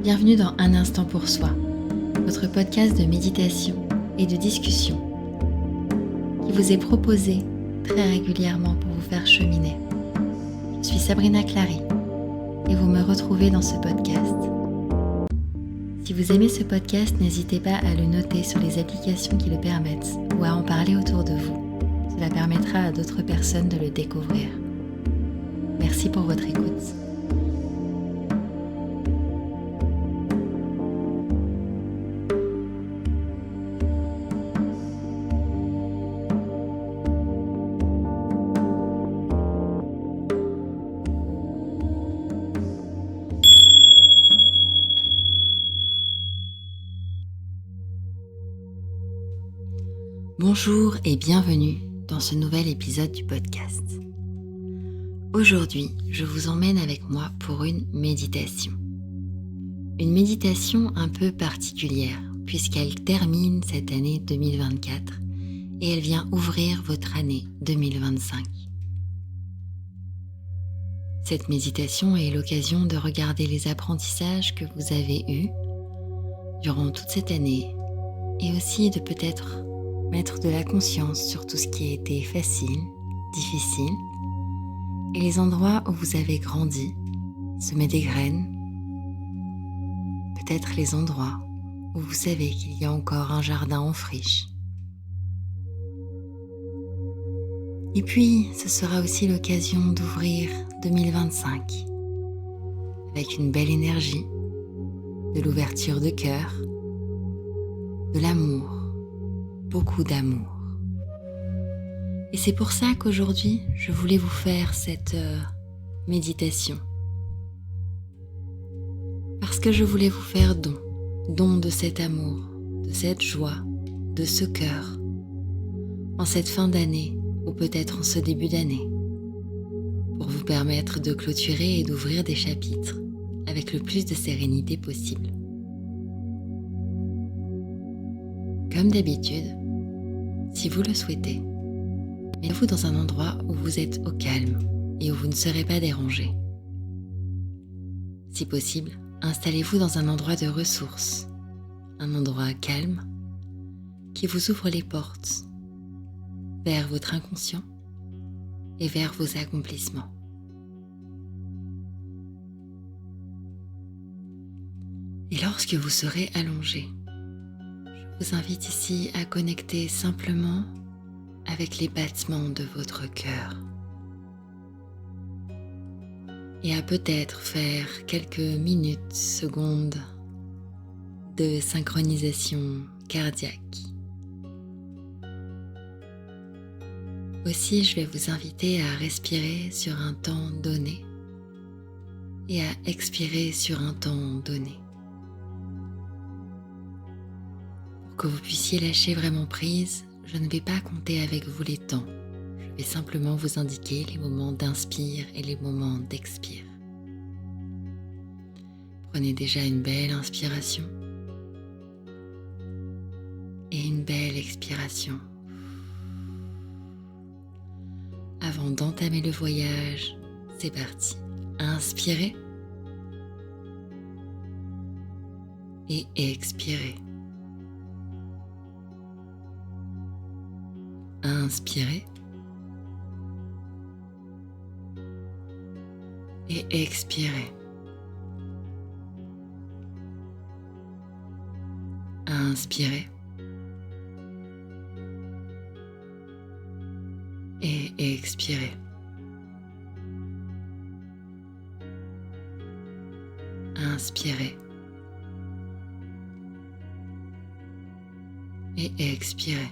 Bienvenue dans Un instant pour soi, votre podcast de méditation et de discussion qui vous est proposé très régulièrement pour vous faire cheminer. Je suis Sabrina Clary et vous me retrouvez dans ce podcast. Si vous aimez ce podcast, n'hésitez pas à le noter sur les applications qui le permettent ou à en parler autour de vous. Cela permettra à d'autres personnes de le découvrir. Merci pour votre écoute. Bonjour et bienvenue dans ce nouvel épisode du podcast. Aujourd'hui, je vous emmène avec moi pour une méditation. Une méditation un peu particulière puisqu'elle termine cette année 2024 et elle vient ouvrir votre année 2025. Cette méditation est l'occasion de regarder les apprentissages que vous avez eus durant toute cette année et aussi de peut-être mettre de la conscience sur tout ce qui a été facile, difficile, et les endroits où vous avez grandi, semé des graines, peut-être les endroits où vous savez qu'il y a encore un jardin en friche. Et puis, ce sera aussi l'occasion d'ouvrir 2025 avec une belle énergie, de l'ouverture de cœur, de l'amour, beaucoup d'amour. Et c'est pour ça qu'aujourd'hui, je voulais vous faire cette méditation. Parce que je voulais vous faire don de cet amour, de cette joie, de ce cœur, en cette fin d'année ou peut-être en ce début d'année, pour vous permettre de clôturer et d'ouvrir des chapitres avec le plus de sérénité possible. Comme d'habitude, si vous le souhaitez, mettez-vous dans un endroit où vous êtes au calme et où vous ne serez pas dérangé. Si possible, installez-vous dans un endroit de ressources, un endroit calme qui vous ouvre les portes vers votre inconscient et vers vos accomplissements. Et lorsque vous serez allongé, je vous invite ici à connecter simplement avec les battements de votre cœur et à peut-être faire quelques minutes, secondes de synchronisation cardiaque. Aussi, je vais vous inviter à respirer sur un temps donné et à expirer sur un temps donné. Pour que vous puissiez lâcher vraiment prise, je ne vais pas compter avec vous les temps. Je vais simplement vous indiquer les moments d'inspire et les moments d'expire. Prenez déjà une belle inspiration et une belle expiration. Avant d'entamer le voyage, c'est parti. Inspirez et expirez. Inspirez et expirez. Inspirez et expirez. Inspirez et expirez.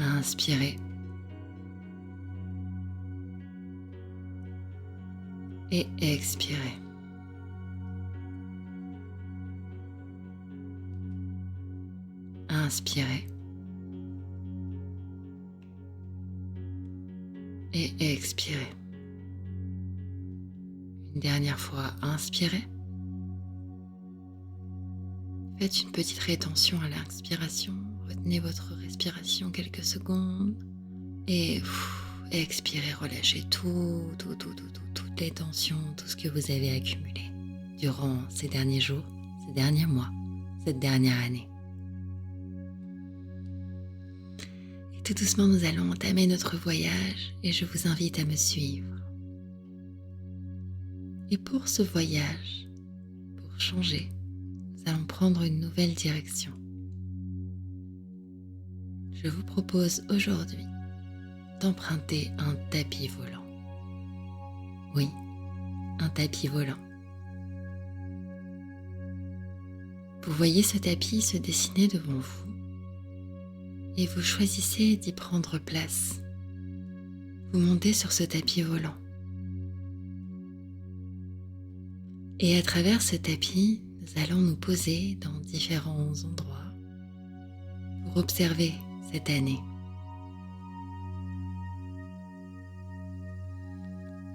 Inspirez et expirez. Inspirez et expirez. Une dernière fois, inspirez. Faites une petite rétention à l'inspiration. Retenez votre respiration quelques secondes et expirez, relâchez toute toutes les tensions, tout ce que vous avez accumulé durant ces derniers jours, ces derniers mois, cette dernière année. Et tout doucement, nous allons entamer notre voyage et je vous invite à me suivre. Et pour ce voyage, pour changer, nous allons prendre une nouvelle direction. Je vous propose aujourd'hui d'emprunter un tapis volant. Oui, un tapis volant. Vous voyez ce tapis se dessiner devant vous et vous choisissez d'y prendre place. Vous montez sur ce tapis volant. Et à travers ce tapis, nous allons nous poser dans différents endroits pour observer cette année.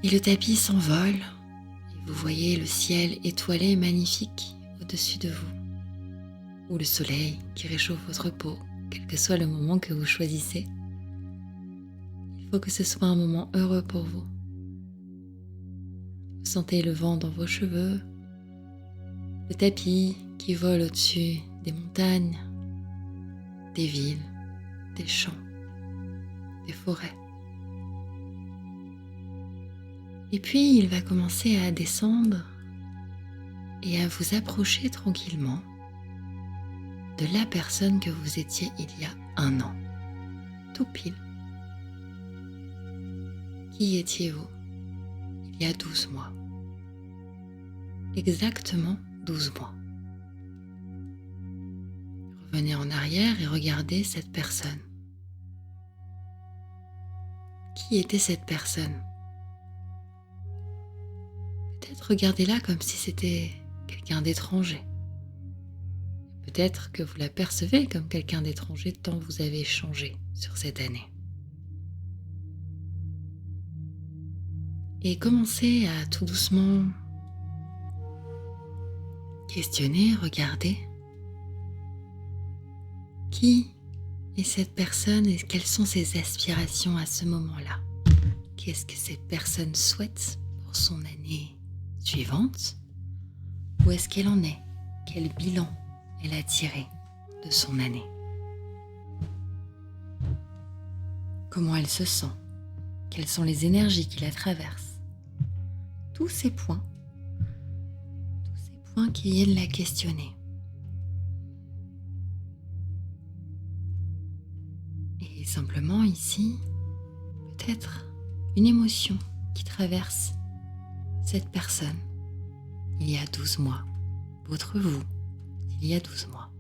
Et le tapis s'envole et vous voyez le ciel étoilé et magnifique au-dessus de vous, ou le soleil qui réchauffe votre peau, quel que soit le moment que vous choisissez. Il faut que ce soit un moment heureux pour vous. Vous sentez le vent dans vos cheveux, le tapis qui vole au-dessus des montagnes, des villes, des champs, des forêts. Et puis il va commencer à descendre et à vous approcher tranquillement de la personne que vous étiez il y a 1 an, tout pile. Qui étiez-vous il y a 12 mois? Exactement 12 mois. Revenez en arrière et regardez cette personne. Qui était cette personne? Peut-être regardez-la comme si c'était quelqu'un d'étranger. Peut-être que vous la percevez comme quelqu'un d'étranger tant vous avez changé sur cette année. Et commencez à tout doucement questionner, regarder qui est cette personne et quelles sont ses aspirations à ce moment-là. Qu'est-ce que cette personne souhaite pour son année suivante? Où est-ce qu'elle en est? Quel bilan elle a tiré de son année? Comment elle se sent? Quelles sont les énergies qui la traversent? Tous ces points qui viennent la questionner. Et simplement ici, peut-être une émotion qui traverse cette personne il y a 12 mois, votre vous il y a 12 mois.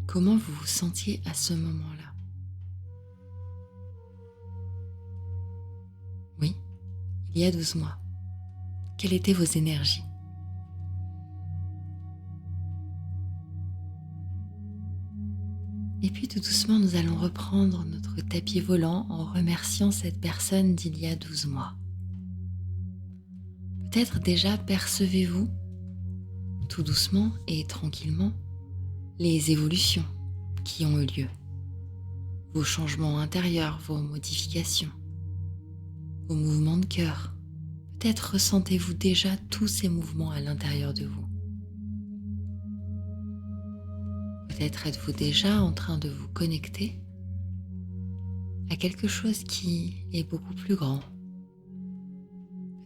Comment vous vous sentiez à ce moment-là? Oui, il y a 12 mois. Quelles étaient vos énergies? Et puis tout doucement, nous allons reprendre notre tapis volant en remerciant cette personne d'il y a 12 mois. Peut-être déjà percevez-vous, tout doucement et tranquillement, les évolutions qui ont eu lieu, vos changements intérieurs, vos modifications, vos mouvements de cœur. Peut-être ressentez-vous déjà tous ces mouvements à l'intérieur de vous. Peut-être êtes-vous déjà en train de vous connecter à quelque chose qui est beaucoup plus grand.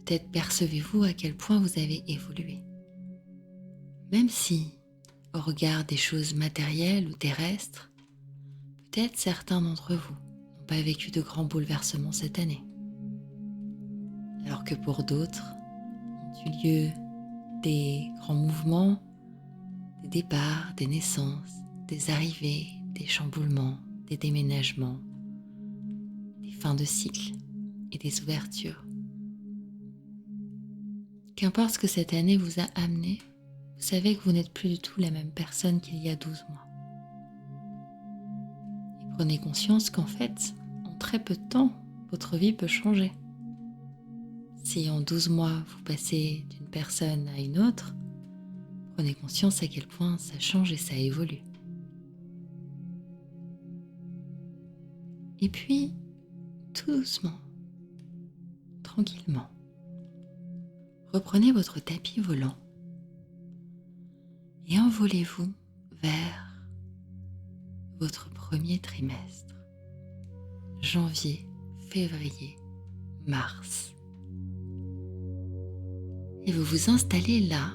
Peut-être percevez-vous à quel point vous avez évolué. Même si, au regard des choses matérielles ou terrestres, peut-être certains d'entre vous n'ont pas vécu de grands bouleversements cette année. Alors que pour d'autres, ont eu lieu des grands mouvements, des départs, des naissances, des arrivées, des chamboulements, des déménagements, des fins de cycle et des ouvertures. Qu'importe ce que cette année vous a amené, vous savez que vous n'êtes plus du tout la même personne qu'il y a 12 mois. Et prenez conscience qu'en fait, en très peu de temps, votre vie peut changer. Si en 12 mois, vous passez d'une personne à une autre, prenez conscience à quel point ça change et ça évolue. Et puis, tout doucement, tranquillement, reprenez votre tapis volant et envolez-vous vers votre premier trimestre, janvier, février, mars. Et vous vous installez là.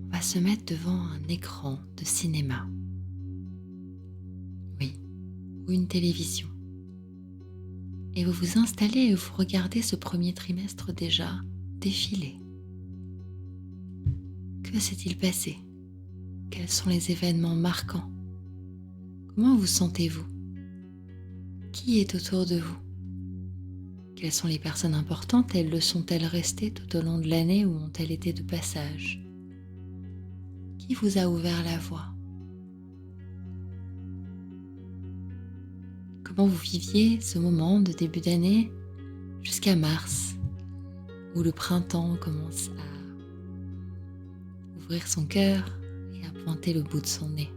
On va se mettre devant un écran de cinéma. Oui, ou une télévision. Et vous vous installez et vous regardez ce premier trimestre déjà défiler. Que s'est-il passé? Quels sont les événements marquants? Comment vous sentez-vous? Qui est autour de vous? Quelles sont les personnes importantes? Elles le sont-elles restées tout au long de l'année ou ont-elles été de passage? Qui vous a ouvert la voie? Comment vous viviez ce moment de début d'année jusqu'à mars, où le printemps commence à ouvrir son cœur et à pointer le bout de son nez.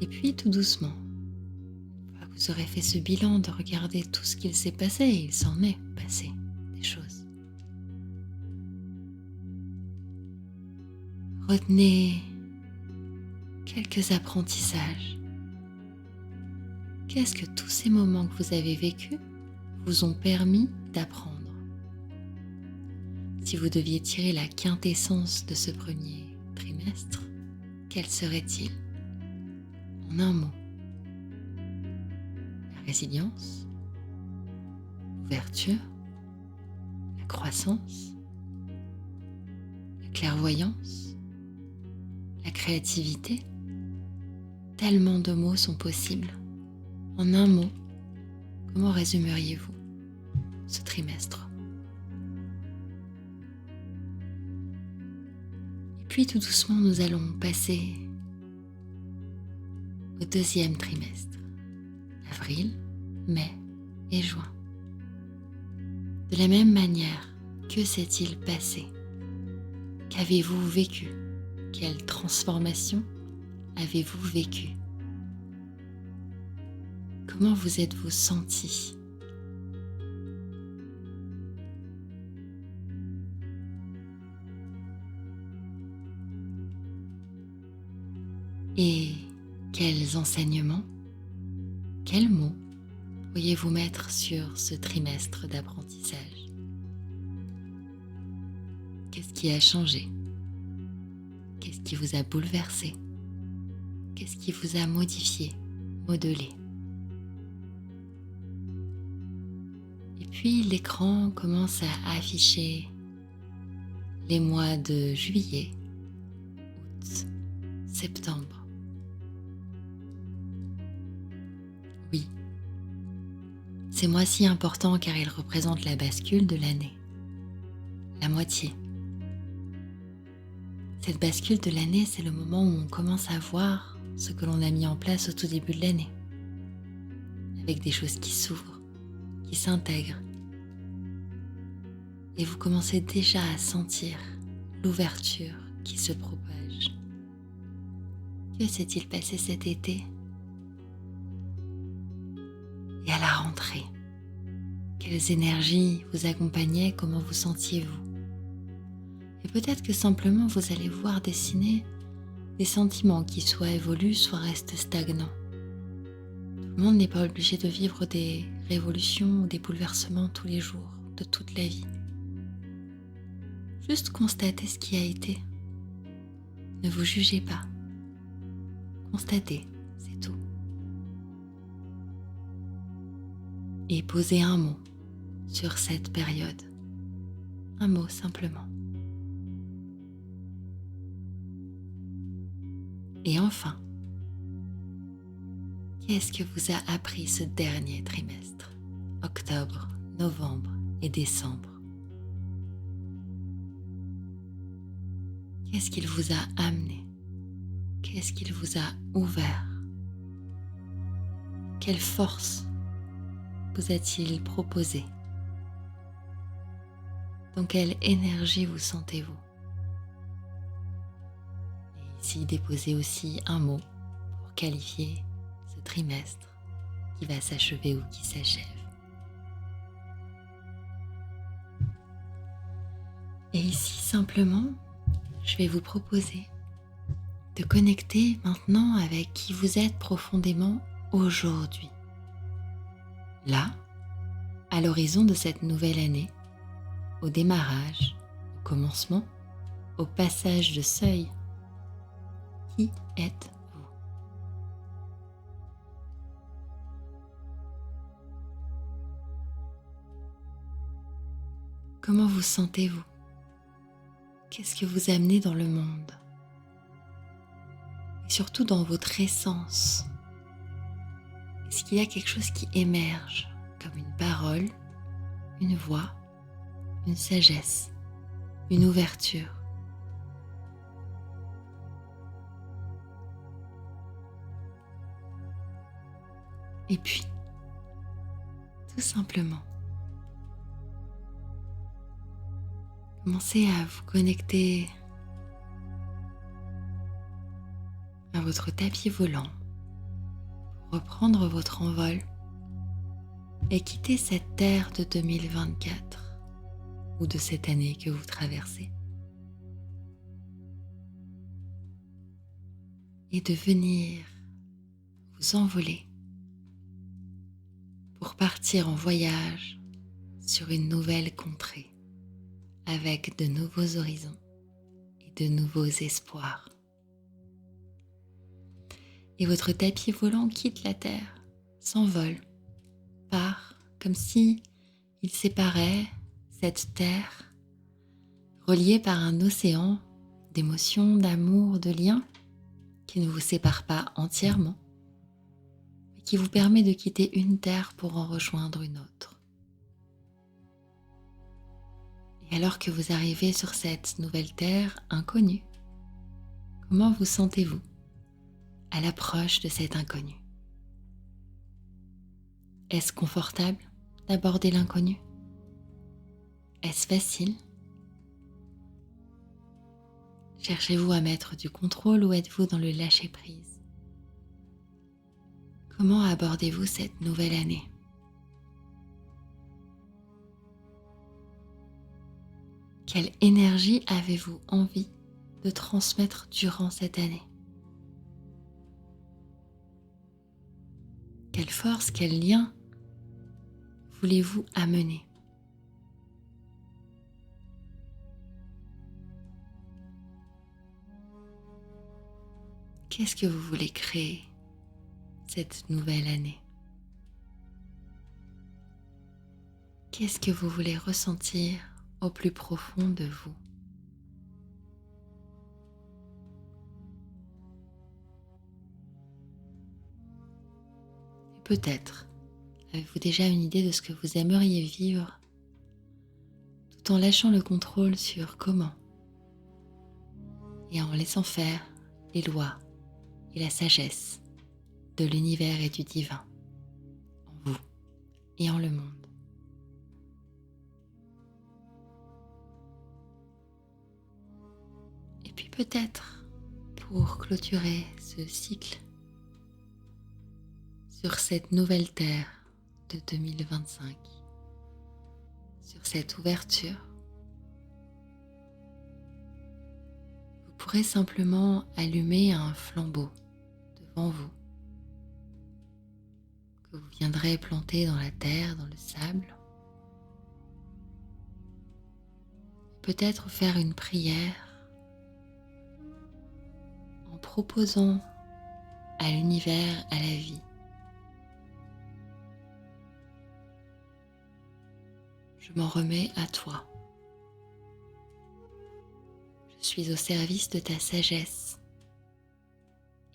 Et puis tout doucement, vous aurez fait ce bilan de regarder tout ce qu'il s'est passé, et il s'en est passé des choses. Retenez quelques apprentissages. Qu'est-ce que tous ces moments que vous avez vécus vous ont permis d'apprendre? Si vous deviez tirer la quintessence de ce premier trimestre, quel serait-il? En un mot. La résilience, l'ouverture, la croissance, la clairvoyance, la créativité. Tellement de mots sont possibles. En un mot, comment résumeriez-vous ce trimestre? Et puis tout doucement, nous allons passer au deuxième trimestre, avril, mai et juin. De la même manière, que s'est-il passé? Qu'avez-vous vécu? Quelle transformation avez-vous vécu? Comment vous êtes-vous senti? Et quels enseignements, quels mots pourriez-vous mettre sur ce trimestre d'apprentissage? Qu'est-ce qui a changé? Qu'est-ce qui vous a bouleversé? Qu'est-ce qui vous a modifié, modelé? Et puis l'écran commence à afficher les mois de juillet, août, septembre. Oui, ces mois si importants car ils représentent la bascule de l'année, la moitié. Cette bascule de l'année, c'est le moment où on commence à voir ce que l'on a mis en place au tout début de l'année, avec des choses qui s'ouvrent, qui s'intègrent. Et vous commencez déjà à sentir l'ouverture qui se propage. Que s'est-il passé cet été? Et à la rentrée, quelles énergies vous accompagnaient? Comment vous sentiez-vous? Et peut-être que simplement vous allez voir dessiner des sentiments qui soit évoluent, soit restent stagnants. Tout le monde n'est pas obligé de vivre des révolutions ou des bouleversements tous les jours, de toute la vie. Juste constatez ce qui a été. Ne vous jugez pas. Constatez, c'est tout. Et posez un mot sur cette période. Un mot simplement. Et enfin, qu'est-ce que vous a appris ce dernier trimestre, octobre, novembre et décembre? Qu'est-ce qu'il vous a amené? Qu'est-ce qu'il vous a ouvert? Quelle force vous a-t-il proposé? Dans quelle énergie vous sentez-vous? Et ici, déposez aussi un mot pour qualifier ce trimestre, qui va s'achever ou qui s'achève. Et ici, simplement, je vais vous proposer de connecter maintenant avec qui vous êtes profondément aujourd'hui. Là, à l'horizon de cette nouvelle année, au démarrage, au commencement, au passage de seuil, qui êtes-vous ? Comment vous sentez-vous ? Qu'est-ce que vous amenez dans le monde ? Et surtout dans votre essence. Est-ce qu'il y a quelque chose qui émerge comme une parole, une voix, une sagesse, une ouverture ? Et puis, tout simplement, commencez à vous connecter à votre tapis volant pour reprendre votre envol et quitter cette terre de 2024 ou de cette année que vous traversez. Et de venir vous envoler pour partir en voyage sur une nouvelle contrée avec de nouveaux horizons et de nouveaux espoirs. Et votre tapis volant quitte la terre, s'envole, part comme si il séparait cette terre reliée par un océan d'émotions, d'amour, de liens qui ne vous sépare pas entièrement, mais qui vous permet de quitter une terre pour en rejoindre une autre. Et alors que vous arrivez sur cette nouvelle terre inconnue, comment vous sentez-vous à l'approche de cet inconnu ? Est-ce confortable d'aborder l'inconnu ? Est-ce facile ? Cherchez-vous à mettre du contrôle ou êtes-vous dans le lâcher-prise ? Comment abordez-vous cette nouvelle année ? Quelle énergie avez-vous envie de transmettre durant cette année ? Quelle force, quel lien voulez-vous amener ? Qu'est-ce que vous voulez créer cette nouvelle année ? Qu'est-ce que vous voulez ressentir au plus profond de vous ? Et peut-être avez-vous déjà une idée de ce que vous aimeriez vivre tout en lâchant le contrôle sur comment et en laissant faire les lois et la sagesse de l'univers et du divin en vous et en le monde. Et puis peut-être pour clôturer ce cycle sur cette nouvelle terre de 2025, sur cette ouverture, vous pourrez simplement allumer un flambeau devant vous que vous viendrez planter dans la terre, dans le sable. Peut-être faire une prière en proposant à l'univers, à la vie, je m'en remets à toi. Je suis au service de ta sagesse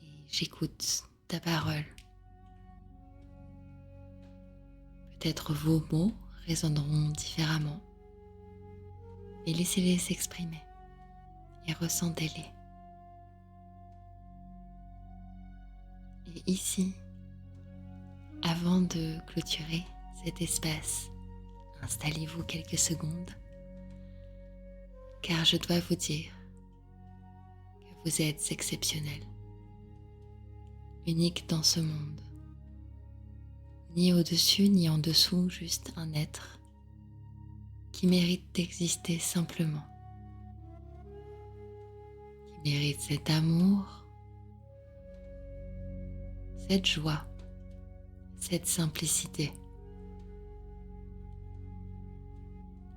et j'écoute ta parole. Peut-être vos mots résonneront différemment, mais laissez-les s'exprimer et ressentez-les. Et ici, avant de clôturer cet espace, installez-vous quelques secondes, car je dois vous dire que vous êtes exceptionnel, unique dans ce monde, ni au-dessus ni en dessous, juste un être qui mérite d'exister simplement, qui mérite cet amour, cette joie, cette simplicité.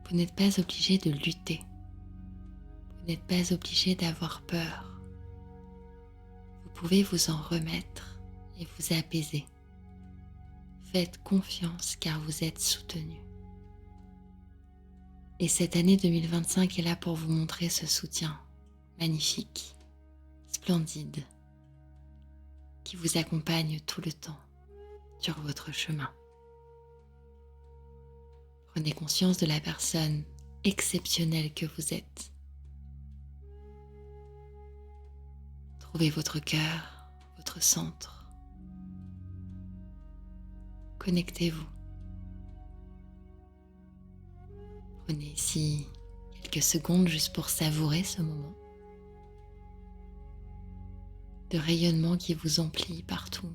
Vous n'êtes pas obligé de lutter, vous n'êtes pas obligé d'avoir peur. Vous pouvez vous en remettre et vous apaiser. Faites confiance car vous êtes soutenu. Et cette année 2025 est là pour vous montrer ce soutien magnifique, splendide, qui vous accompagne tout le temps sur votre chemin. Prenez conscience de la personne exceptionnelle que vous êtes. Trouvez votre cœur, votre centre. Connectez-vous. Prenez ici quelques secondes juste pour savourer ce moment de rayonnement qui vous emplit partout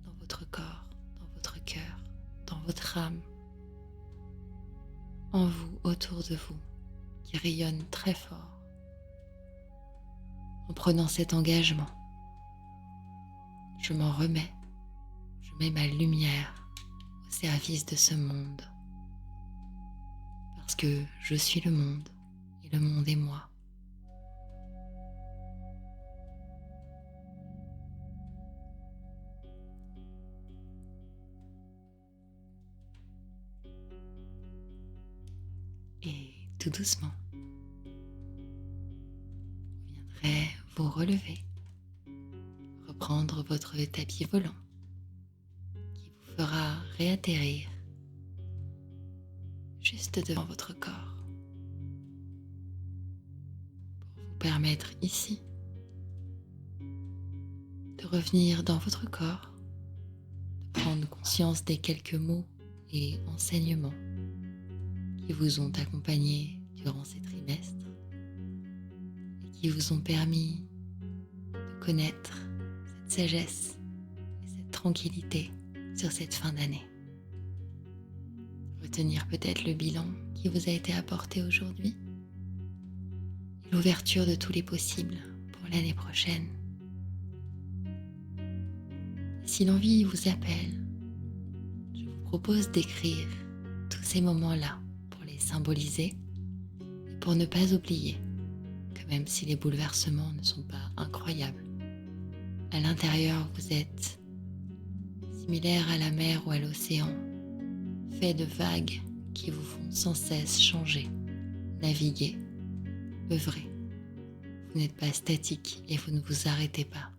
dans votre corps, dans votre cœur, dans votre âme, en vous, autour de vous, qui rayonne très fort. En prenant cet engagement, je m'en remets, je mets ma lumière au service de ce monde. Parce que je suis le monde et le monde est moi. Et tout doucement, vous viendrez vous relever, reprendre votre tapis volant qui vous fera réatterrir juste devant votre corps pour vous permettre ici de revenir dans votre corps, de prendre conscience des quelques mots et enseignements qui vous ont accompagné durant ces trimestres et qui vous ont permis de connaître cette sagesse et cette tranquillité sur cette fin d'année. Retenir peut-être le bilan qui vous a été apporté aujourd'hui et l'ouverture de tous les possibles pour l'année prochaine. Si l'envie vous appelle, je vous propose d'écrire tous ces moments-là pour les symboliser et pour ne pas oublier que même si les bouleversements ne sont pas incroyables, à l'intérieur vous êtes similaire à la mer ou à l'océan, fait de vagues qui vous font sans cesse changer, naviguer, œuvrer. Vous n'êtes pas statique et vous ne vous arrêtez pas.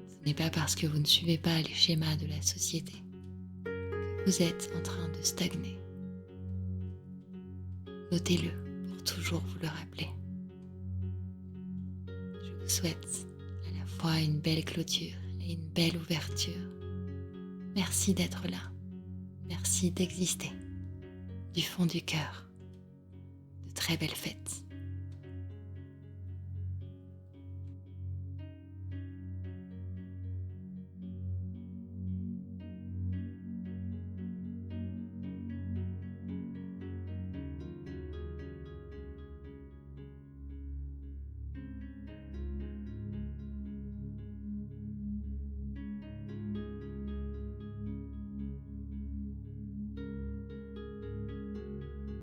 Ce n'est pas parce que vous ne suivez pas les schémas de la société que vous êtes en train de stagner. Notez-le pour toujours vous le rappeler. Je vous souhaite à la fois une belle clôture et une belle ouverture. Merci d'être là. Merci d'exister du fond du cœur. De très belles fêtes.